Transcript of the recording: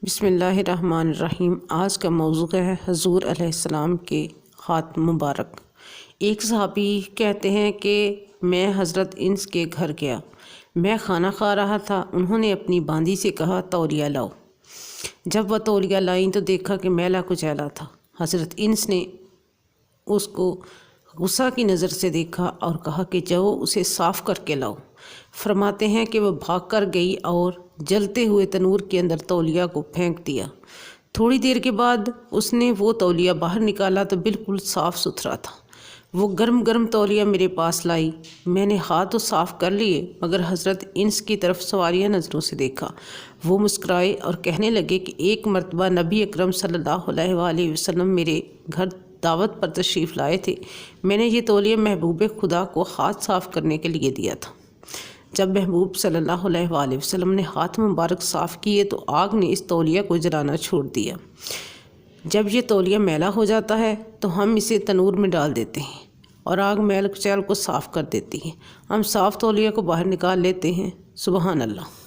بسم اللہ الرحمن الرحیم۔ آج کا موضوع ہے حضور علیہ السلام کے خاتم مبارک۔ ایک صحابی کہتے ہیں کہ میں حضرت انس کے گھر گیا، میں کھانا کھا رہا تھا، انہوں نے اپنی باندی سے کہا تولیہ لاؤ۔ جب وہ تولیہ لائیں تو دیکھا کہ میلا کچیلا تھا۔ حضرت انس نے اس کو غصہ کی نظر سے دیکھا اور کہا کہ جاؤ اسے صاف کر کے لاؤ۔ فرماتے ہیں کہ وہ بھاگ کر گئی اور جلتے ہوئے تنور کے اندر تولیہ کو پھینک دیا۔ تھوڑی دیر کے بعد اس نے وہ تولیہ باہر نکالا تو بالکل صاف ستھرا تھا۔ وہ گرم گرم تولیہ میرے پاس لائی، میں نے ہاتھ تو صاف کر لیے مگر حضرت انس کی طرف سواریہ نظروں سے دیکھا۔ وہ مسکرائے اور کہنے لگے کہ ایک مرتبہ نبی اکرم صلی اللہ علیہ وآلہ وسلم میرے گھر دعوت پر تشریف لائے تھے، میں نے یہ تولیہ محبوب خدا کو ہاتھ صاف کرنے کے لیے دیا تھا۔ جب محبوب صلی اللہ علیہ وآلہ وسلم نے ہاتھ مبارک صاف کیے تو آگ نے اس تولیہ کو جلانا چھوڑ دیا۔ جب یہ تولیہ میلا ہو جاتا ہے تو ہم اسے تنور میں ڈال دیتے ہیں اور آگ میل کچیل کو صاف کر دیتی ہے۔ ہم صاف تولیہ کو باہر نکال لیتے ہیں۔ سبحان اللہ۔